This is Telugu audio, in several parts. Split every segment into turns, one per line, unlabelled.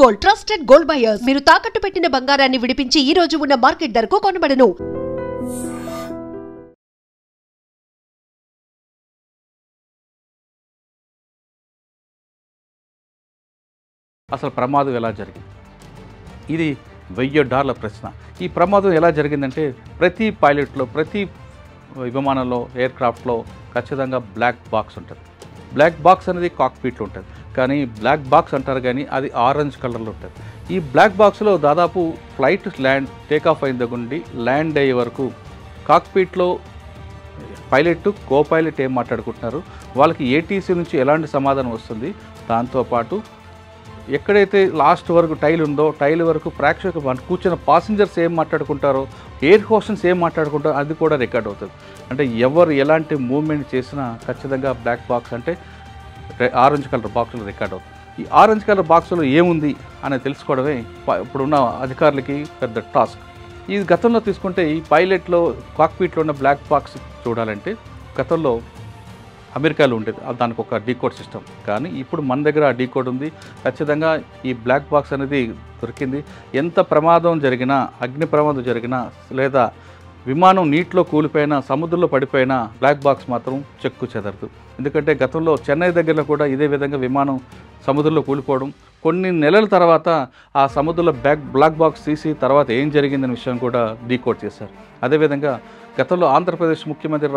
గోల్డ్ ట్రస్టెడ్ గోల్డ్ బయర్స్ మీరు తాకట్టు పెట్టిన బంగారాన్ని విడిపించి ఈ రోజు ఉన్న మార్కెట్ ధరకు కొనబడను.
అసలు ప్రమాదం ఎలా జరిగింది? ఇది $1000 ప్రశ్న. ఈ ప్రమాదం ఎలా జరిగిందంటే ప్రతి పైలట్లో, ప్రతి విమానంలో, ఎయిర్ క్రాఫ్ట్లో ఖచ్చితంగా బ్లాక్ బాక్స్ ఉంటుంది. బ్లాక్ బాక్స్ అనేది కాక్పిట్లో ఉంటుంది, కానీ బ్లాక్ బాక్స్ అంటారు కానీ అది ఆరెంజ్ కలర్లో ఉంటుంది. ఈ బ్లాక్ బాక్స్లో దాదాపు ఫ్లైట్ టేక్ ఆఫ్ అయిన దగ్గర నుండి ల్యాండ్ అయ్యే వరకు కాక్పిట్లో పైలట్, కో పైలట్ ఏం మాట్లాడుకుంటున్నారు, వాళ్ళకి ఏటీసీ నుంచి ఎలాంటి సమాధానం వస్తుంది, దాంతోపాటు ఎక్కడైతే లాస్ట్ వరకు టైల్ ఉందో టైల్ వరకు ప్రేక్షకులు కూర్చున్న పాసింజర్స్ ఏం మాట్లాడుకుంటారో, ఎయిర్ హోస్టెస్ ఏం మాట్లాడుకుంటారో అది కూడా రికార్డ్ అవుతుంది. అంటే ఎవరు ఎలాంటి మూవ్మెంట్ చేసినా ఖచ్చితంగా బ్లాక్ బాక్స్ అంటే ఆరెంజ్ కలర్ బాక్స్లో రికార్డ్ అవుతుంది. ఈ ఆరెంజ్ కలర్ బాక్స్లో ఏముంది అనేది తెలుసుకోవడమే ఇప్పుడున్న అధికారులకి పెద్ద టాస్క్. ఈ గతంలో తీసుకుంటే ఈ పైలట్లో కాక్పిట్లో ఉన్న బ్లాక్ బాక్స్ చూడాలంటే గతంలో అమెరికాలో ఉండేది, దానికి ఒక డీకోడ్ సిస్టమ్. కానీ ఇప్పుడు మన దగ్గర ఆ డీకోడ్ ఉంది. ఖచ్చితంగా ఈ బ్లాక్ బాక్స్ అనేది దొరికింది. ఎంత ప్రమాదం జరిగినా, అగ్ని ప్రమాదం జరిగినా, లేదా విమానం నీటిలో కూలిపోయినా, సముద్రంలో పడిపోయినా బ్లాక్ బాక్స్ మాత్రం చెక్కు చెదరదు. ఎందుకంటే గతంలో చెన్నై దగ్గరలో కూడా ఇదే విధంగా విమానం సముద్రంలో కూలిపోవడం, కొన్ని నెలల తర్వాత ఆ సముద్రంలో బ్లాక్ బాక్స్ తీసి తర్వాత ఏం జరిగిందనే విషయం కూడా డీకోడ్ చేశారు. అదేవిధంగా గతంలో ఆంధ్రప్రదేశ్ ముఖ్యమంత్రి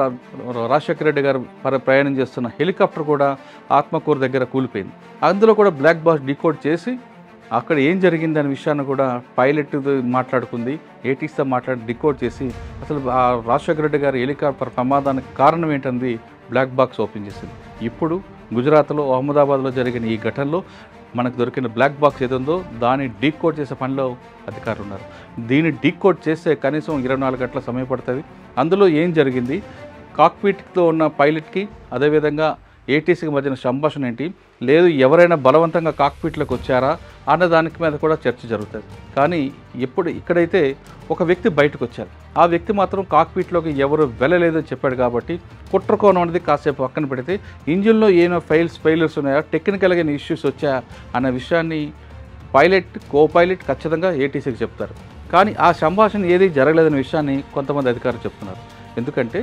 రాజశేఖర రెడ్డి గారు ప్రయాణం చేస్తున్న హెలికాప్టర్ కూడా ఆత్మకూరు దగ్గర కూలిపోయింది. అందులో కూడా బ్లాక్ బాక్స్ డీకోడ్ చేసి అక్కడ ఏం జరిగింది అనే విషయాన్ని కూడా పైలట్ మాట్లాడుకుంది, ఏటీసీతో మాట్లాడి డీకోడ్ చేసి అసలు ఆ రాజశేఖర రెడ్డి గారి హెలికాప్టర్ ప్రమాదానికి కారణం ఏంటన్నది బ్లాక్ బాక్స్ ఓపెన్ చేసింది. ఇప్పుడు గుజరాత్లో, అహ్మదాబాద్లో జరిగిన ఈ ఘటనలో మనకు దొరికిన బ్లాక్ బాక్స్ ఏదో ఉందో దాన్ని డీకోడ్ చేసే పనిలో అధికారులు ఉన్నారు. దీన్ని డీకోడ్ చేస్తే కనీసం 24 గంటల సమయం పడుతుంది. అందులో ఏం జరిగింది, కాక్పిట్లో ఉన్న పైలట్కి అదేవిధంగా ఏటీసీకి మధ్యన సంభాషణ ఏంటి, లేదు ఎవరైనా బలవంతంగా కాక్పిట్లోకి వచ్చారా అన్న దానికి మీద కూడా చర్చ జరుగుతుంది. కానీ ఇక్కడైతే ఒక వ్యక్తి బయటకు వచ్చారు, ఆ వ్యక్తి మాత్రం కాక్పిట్లోకి ఎవరు వెళ్ళలేదని చెప్పాడు. కాబట్టి కుట్రకోణం అనేది కాసేపు పక్కన పెడితే ఇంజిన్లో ఏమైనా ఫెయిల్యూర్స్ ఉన్నాయా, టెక్నికల్గా ఇష్యూస్ వచ్చాయా అన్న విషయాన్ని పైలట్, కో పైలట్ ఖచ్చితంగా ఏటీసీకి చెప్తారు. కానీ ఆ సంభాషణ ఏది జరగలేదనే విషయాన్ని కొంతమంది అధికారులు చెప్తున్నారు. ఎందుకంటే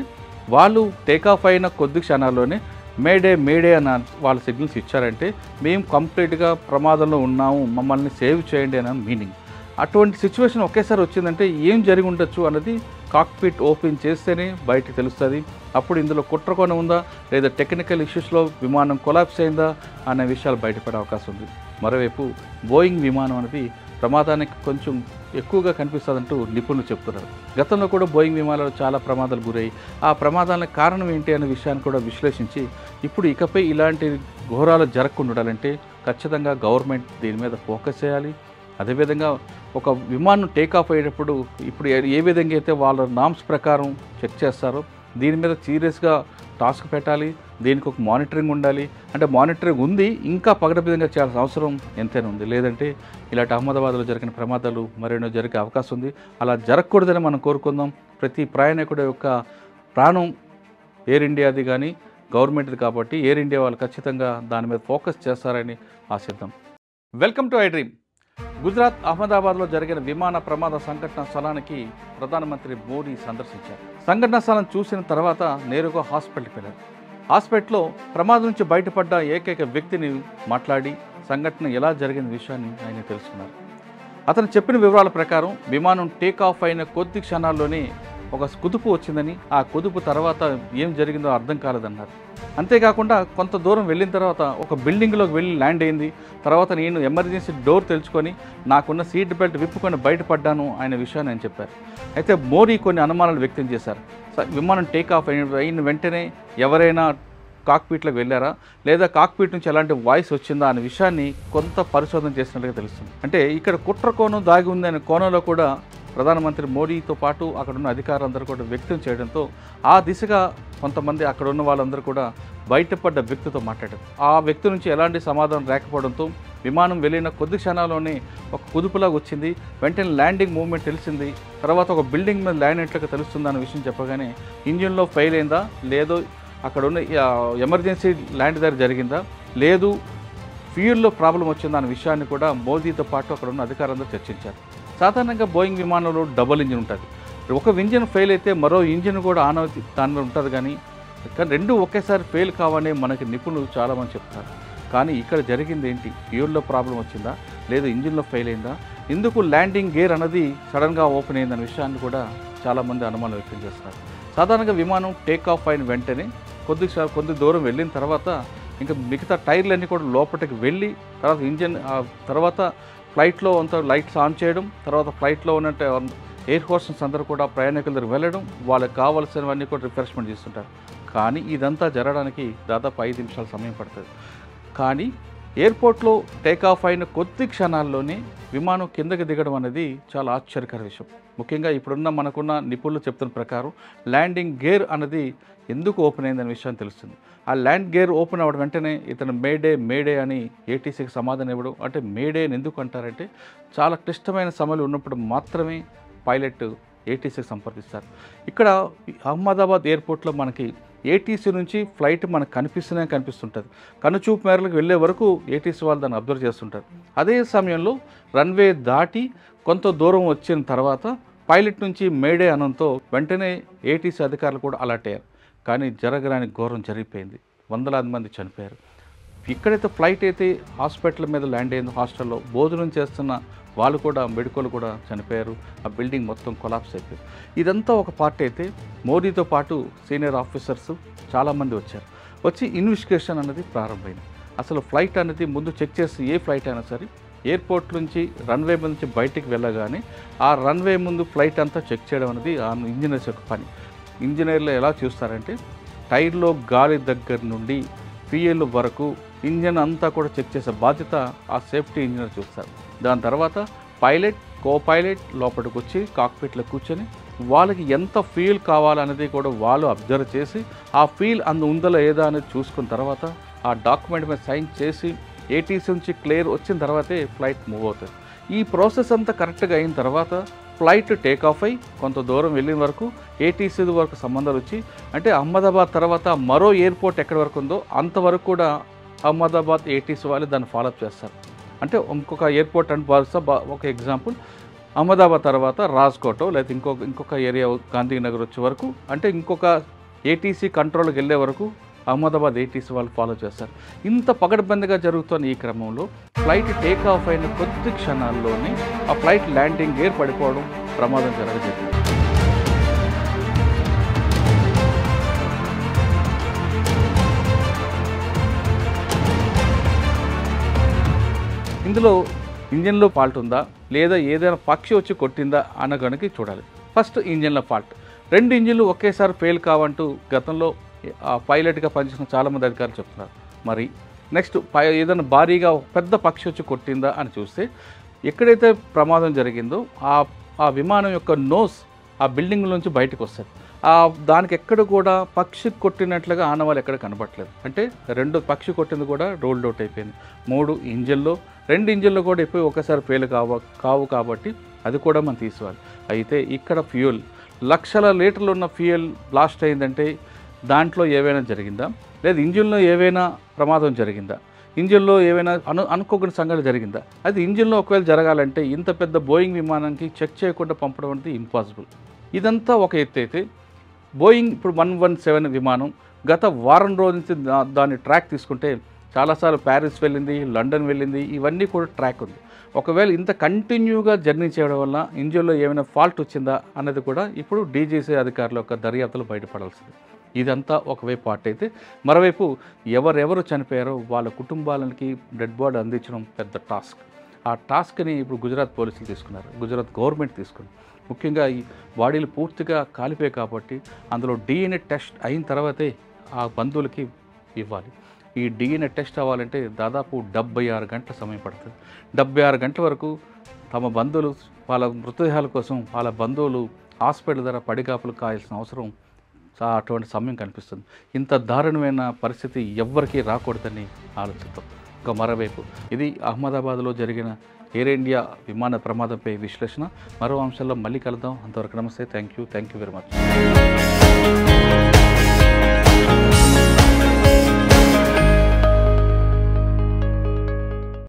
వాళ్ళు టేకాఫ్ అయిన కొద్ది క్షణాల్లోనే మేడే అన్న వాళ్ళ సిగ్నల్స్ ఇచ్చారంటే మేము కంప్లీట్గా ప్రమాదంలో ఉన్నాము, మమ్మల్ని సేవ్ చేయండి అన్న మీనింగ్. అటువంటి సిచ్యువేషన్ ఒకేసారి వచ్చిందంటే ఏం జరిగి ఉండొచ్చు అన్నది కాక్పిట్ ఓపెన్ చేస్తేనే బయటకు తెలుస్తుంది. అప్పుడు ఇందులో కుట్రకోణం ఉందా, లేదా టెక్నికల్ ఇష్యూస్లో విమానం కొలాప్స్ అయిందా అనే విషయాలు బయటపడే అవకాశం ఉంది. మరోవైపు బోయింగ్ విమానం అనేది ప్రమాదానికి కొంచెం ఎక్కువగా కనిపిస్తుందంటూ నిపుణులు చెప్తున్నారు. గతంలో కూడా బోయింగ్ విమానాలు చాలా ప్రమాదాలు గురయ్యి ఆ ప్రమాదాలకు కారణం ఏంటి అనే విషయాన్ని కూడా విశ్లేషించి ఇప్పుడు ఇకపై ఇలాంటి ఘోరాలు జరగకుండా ఉండాలంటే ఖచ్చితంగా గవర్నమెంట్ దీని మీద ఫోకస్ చేయాలి. అదేవిధంగా ఒక విమానం టేకాఫ్ అయ్యేటప్పుడు ఇప్పుడు ఏ విధంగా అయితే వాళ్ళ నామ్స్ ప్రకారం చెక్ చేస్తారో దీని మీద సీరియస్గా టాస్క్ పెట్టాలి. దీనికి ఒక మానిటరింగ్ ఉండాలి. అంటే మానిటరింగ్ ఉంది, ఇంకా పగడబిదంగా చేయాల్సిన అవసరం ఎంతైనా ఉంది. లేదంటే ఇలాంటి అహ్మదాబాద్లో జరిగిన ప్రమాదాలు మరెన్నో జరిగే అవకాశం ఉంది. అలా జరగకూడదని మనం కోరుకుందాం. ప్రతి ప్రయాణికుడి యొక్క ప్రాణం ఎయిర్ ఇండియాది కానీ గవర్నమెంట్ది కాబట్టి ఎయిర్ ఇండియా వాళ్ళు ఖచ్చితంగా దాని మీద ఫోకస్ చేస్తారని ఆశిద్దాం. Welcome to I dream. Gujarat అహ్మదాబాద్లో జరిగిన విమాన ప్రమాద సంఘటన స్థలానికి ప్రధానమంత్రి మోడీ సందర్శించారు. సంఘటన స్థలం చూసిన తర్వాత నేరుగా హాస్పిటల్కి వెళ్ళారు. హాస్పిటల్లో ప్రమాదం నుంచి బయటపడ్డ ఏకైక వ్యక్తిని మాట్లాడి సంఘటన ఎలా జరిగిన విషయాన్ని ఆయన తెలుసుకున్నారు. అతను చెప్పిన వివరాల ప్రకారం విమానం టేకాఫ్ అయిన కొద్ది క్షణాల్లోనే ఒక కుదుపు వచ్చిందని, ఆ కుదుపు తర్వాత ఏం జరిగిందో అర్థం కాలేదన్నారు. అంతేకాకుండా కొంత దూరం వెళ్ళిన తర్వాత ఒక బిల్డింగ్లోకి వెళ్ళి ల్యాండ్ అయింది. తర్వాత నేను ఎమర్జెన్సీ డోర్ తెలుసుకొని నాకున్న సీట్ బెల్ట్ విప్పుకొని బయటపడ్డాను అనే విషయాన్ని ఆయన చెప్పారు. అయితే మోడీ కొన్ని అనుమానాలు వ్యక్తం చేశారు. విమానం టేకాఫ్ అయిన వెంటనే ఎవరైనా కాక్పిట్లోకి వెళ్ళారా, లేదా కాక్పిట్ నుంచి ఎలాంటి వాయిస్ వచ్చిందా అనే విషయాన్ని కొంత పరిశోధన చేసినట్లుగా తెలుస్తుంది. అంటే ఇక్కడ కుట్ర కోణం దాగి ఉంది అనే కోణంలో కూడా ప్రధానమంత్రి మోడీతో పాటు అక్కడున్న అధికారులందరూ కూడా వ్యక్తం చేయడంతో ఆ దిశగా కొంతమంది అక్కడ ఉన్న వాళ్ళందరూ కూడా బయటపడ్డ వ్యక్తితో మాట్లాడారు. ఆ వ్యక్తి నుంచి ఎలాంటి సమాధానం రాకపోవడంతో విమానం వెళ్ళిన కొద్ది క్షణాల్లోనే ఒక కుదుపులాగా వచ్చింది. వెంటనే ల్యాండింగ్ మూవ్మెంట్ తెలిసింది. తర్వాత ఒక బిల్డింగ్ మీద ల్యాండ్ అయినట్లుగా తెలుస్తుంది అన్న విషయం చెప్పగానే ఇంజిన్లో ఫెయిల్ అయిందా, లేదో అక్కడ ఉన్న ఎమర్జెన్సీ ల్యాండ్ దగ్గర జరిగిందా, లేదు ఫ్యూయల్లో ప్రాబ్లం వచ్చిందన్న విషయాన్ని కూడా మోదీతో పాటు అక్కడ ఉన్న అధికారులందరూ చర్చించారు. సాధారణంగా బోయింగ్ విమానంలో డబుల్ ఇంజిన్ ఉంటుంది. ఒక ఇంజిన్ ఫెయిల్ అయితే మరో ఇంజిన్ కూడా ఆన్ అవుతుంది, దానిలో ఉంటుంది. కానీ రెండు ఒకేసారి ఫెయిల్ కావని మనకి నిపుణులు చాలామంది చెప్తారు. కానీ ఇక్కడ జరిగింది ఏంటి? ఫ్యూయల్లో ప్రాబ్లం వచ్చిందా, లేదా ఇంజిన్లో ఫెయిల్ అయిందా, ఎందుకు ల్యాండింగ్ గేర్ అన్నది సడన్గా ఓపెన్ అయిందన్న విషయాన్ని కూడా చాలామంది అనుమానం వ్యక్తం చేస్తున్నారు. సాధారణంగా విమానం టేక్ ఆఫ్ అయిన వెంటనే కొద్ది దూరం వెళ్ళిన తర్వాత ఇంకా మిగతా టైర్లన్నీ కూడా లోపలికి వెళ్ళి తర్వాత ఇంజిన్ తర్వాత ఫ్లైట్లో అంతా లైట్స్ ఆన్ చేయడం, తర్వాత ఫ్లైట్లో ఉన్నట్టు ఎయిర్ హోస్టెస్ అందరూ కూడా ప్రయాణికుల దగ్గర వెళ్ళడం, వాళ్ళకి కావాల్సినవన్నీ కూడా రిఫ్రెష్మెంట్ చేస్తుంటారు. కానీ ఇదంతా జరగడానికి దాదాపు 5 నిమిషాల సమయం పడుతుంది. కానీ ఎయిర్పోర్ట్లో టేక్ ఆఫ్ అయిన కొద్ది క్షణాల్లోనే విమానం కిందకి దిగడం అనేది చాలా ఆశ్చర్యకర విషయం. ముఖ్యంగా ఇప్పుడున్న మనకున్న నిపుణులు చెప్తున్న ప్రకారం ల్యాండింగ్ గేర్ అనేది ఎందుకు ఓపెన్ అయిందనే విషయం తెలుస్తుంది. ఆ ల్యాండ్ గేర్ ఓపెన్ అవ్వడం వెంటనే ఇతను మేడే అని ఏటీసీకి సమాధానం ఇవ్వడం. అంటే మేడే అని ఎందుకు అంటారంటే చాలా క్లిష్టమైన సమయంలో ఉన్నప్పుడు మాత్రమే పైలట్ ఏటీసీకి సంప్రదిస్తారు. ఇక్కడ అహ్మదాబాద్ ఎయిర్పోర్ట్లో మనకి ఏటీసీ నుంచి ఫ్లైట్ మనకు కనిపిస్తుంటుంది. కనుచూపు మేరలకు వెళ్ళే వరకు ఏటీసీ వాళ్ళు దాన్ని అబ్జర్వ్ చేస్తుంటారు. అదే సమయంలో రన్వే దాటి కొంత దూరం వచ్చిన తర్వాత పైలట్ నుంచి మేడే అనంతో వెంటనే ఏటీసీ అధికారులు కూడా అలర్ట్ అయ్యారు. కానీ జరగరాని ఘోరం జరిగిపోయింది. వందలాది మంది చనిపోయారు. ఇక్కడైతే ఫ్లైట్ అయితే హాస్పిటల్ మీద ల్యాండ్ అయింది, హాస్టల్లో భోజనం చేస్తున్న వాళ్ళు కూడా మెడికల్ కూడా చనిపోయారు. ఆ బిల్డింగ్ మొత్తం కొలాప్స్ అయిపోయింది. ఇదంతా ఒక పార్ట్ అయితే మోదీతో పాటు సీనియర్ ఆఫీసర్స్ చాలామంది వచ్చి ఇన్వెస్టిగేషన్ అనేది ప్రారంభమైంది. అసలు ఫ్లైట్ అనేది ముందు చెక్ చేసి ఏ ఫ్లైట్ అయినా సరే ఎయిర్పోర్ట్ నుంచి రన్వే నుంచి బయటికి వెళ్ళగానే ఆ రన్వే ముందు ఫ్లైట్ అంతా చెక్ చేయడం అనేది ఆ ఇంజనీర్స్ యొక్క పని. ఇంజనీర్లు ఎలా చూస్తారంటే టైర్లో గాలి దగ్గర నుండి ఫ్యూయల్ వరకు ఇంజన్ అంతా కూడా చెక్ చేసే బాధ్యత ఆ సేఫ్టీ ఇంజనీర్ చూస్తారు. దాని తర్వాత పైలట్, కో పైలట్ లోపలికి వచ్చి కాక్పిట్లో కూర్చొని వాళ్ళకి ఎంత ఫ్యూయల్ కావాలనేది కూడా వాళ్ళు అబ్జర్వ్ చేసి ఆ ఫ్యూయల్ ఉందో లేదా అనేది చూసుకున్న తర్వాత ఆ డాక్యుమెంట్ మీద సైన్ చేసి ఏటీసీ నుంచి క్లియర్ వచ్చిన తర్వాతే ఫ్లైట్ మూవ్ అవుతుంది. ఈ ప్రాసెస్ అంతా కరెక్ట్గా అయిన తర్వాత ఫ్లైట్ టేక్ ఆఫ్ అయ్యి కొంత దూరం వెళ్ళిన వరకు ఏటీసీ వరకు సంబంధాలు వచ్చి అంటే అహ్మదాబాద్ తర్వాత మరో ఎయిర్పోర్ట్ ఎక్కడి వరకు ఉందో అంతవరకు కూడా అహ్మదాబాద్ ఏటీసీ వాళ్ళు దాన్ని ఫాలోఅప్ చేస్తారు. అంటే ఇంకొక ఎయిర్పోర్ట్ అని ఒక ఎగ్జాంపుల్ అహ్మదాబాద్ తర్వాత రాజ్కోటో లేదా ఇంకొక ఏరియా గాంధీనగర్ వచ్చే వరకు అంటే ఇంకొక ఏటీసీ కంట్రోల్కి వెళ్ళే వరకు అహ్మదాబాద్ ఏటీసీ వాళ్ళు ఫాలో చేస్తారు. ఇంత పగడ్బందీగా జరుగుతున్న ఈ క్రమంలో ఫ్లైట్ టేక్ ఆఫ్ అయిన కొద్ది క్షణాల్లోనే ఆ ఫ్లైట్ ల్యాండింగ్ గేర్ పడిపోవడం ప్రమాదం జరగజేసింది. ఇందులో ఇంజన్లో ఫాల్ట్ ఉందా లేదా ఏదైనా పక్షి వచ్చి కొట్టిందా అన్న కనుక చూడాలి. First ఇంజన్ల fault. 2 ఇంజిన్లు ఒకేసారి ఫెయిల్ కావంటూ గతంలో పైలట్గా పనిచేసిన చాలామంది అధికారులు చెప్తున్నారు. మరి నెక్స్ట్ ఏదైనా భారీగా పెద్ద పక్షి వచ్చి కొట్టిందా అని చూస్తే ఎక్కడైతే ప్రమాదం జరిగిందో ఆ విమానం యొక్క నోస్ ఆ బిల్డింగ్ నుంచి బయటకు వస్తుంది. దానికి ఎక్కడ కూడా పక్షి కొట్టినట్లుగా ఆనవాళ్ళు ఎక్కడ కనబడట్లేదు. అంటే 2 పక్షి కొట్టింది కూడా రోల్డ్ అవుట్ అయిపోయింది. 3 ఇంజిన్లో 2 ఇంజిన్లు కూడా ఎప్పుడు ఒకసారి ఫెయిల్ కావు కాబట్టి అది కూడా మనం తీసుకోవాలి. అయితే ఇక్కడ ఫ్యూయల్ లక్షల లీటర్లు ఉన్న ఫ్యూయల్ బ్లాస్ట్ అయిందంటే దాంట్లో ఏవైనా జరిగిందా లేదా ఇంజిన్లో ఏవైనా ప్రమాదం జరిగిందా, ఇంజిన్లో ఏవైనా అనుకోని సంఘటన జరిగిందా? అది ఇంజిన్లో ఒకవేళ జరగాలంటే ఇంత పెద్ద బోయింగ్ విమానానికి చెక్ చేయకుండా పంపడం అనేది ఇంపాసిబుల్. ఇదంతా ఒక ఎత్తు అయితే బోయింగ్ ఇప్పుడు 117 విమానం గత వారం రోజుల నుంచి దాని ట్రాక్ తీసుకుంటే చాలాసార్లు ప్యారిస్ వెళ్ళింది, లండన్ వెళ్ళింది, ఇవన్నీ కూడా ట్రాక్ ఉంది. ఒకవేళ ఇంత కంటిన్యూగా జర్నీ చేయడం వల్ల ఇంజిన్లో ఏమైనా ఫాల్ట్ వచ్చిందా అన్నది కూడా ఇప్పుడు డీజీసీ అధికారుల యొక్క దర్యాప్తులో బయటపడాల్సింది. ఇదంతా ఒకవైపు పార్ట్ అయితే మరోవైపు ఎవరెవరు చనిపోయారో వాళ్ళ కుటుంబాలకి డెడ్ బాడీ అందించడం పెద్ద టాస్క్. ఆ టాస్క్ని ఇప్పుడు గుజరాత్ పోలీసులు తీసుకున్నారు, గుజరాత్ గవర్నమెంట్ తీసుకుంది. ముఖ్యంగా ఈ బాడీలు పూర్తిగా కాలిపోయాయి కాబట్టి అందులో DNA టెస్ట్ అయిన తర్వాతే ఆ బంధువులకి ఇవ్వాలి. ఈ DNA టెస్ట్ అవ్వాలంటే దాదాపు 76 గంటల సమయం పడుతుంది. 76 గంటల వరకు తమ బంధువులు వాళ్ళ మృతదేహాల కోసం వాళ్ళ బంధువులు హాస్పిటల్ ధర పడిగాపులు కాయాల్సిన అవసరం అటువంటి సమయం కనిపిస్తుంది. ఇంత దారుణమైన పరిస్థితి ఎవ్వరికీ రాకూడదని ఆలోచిస్తాం. ఇంకా మరోవైపు ఇది అహ్మదాబాద్లో జరిగిన ఎయిర్ ఇండియా విమాన ప్రమాదంపై విశ్లేషణ. మరో అంశాల్లో మళ్ళీ కలుద్దాం. అంతవరకు నమస్తే. Thank you very much.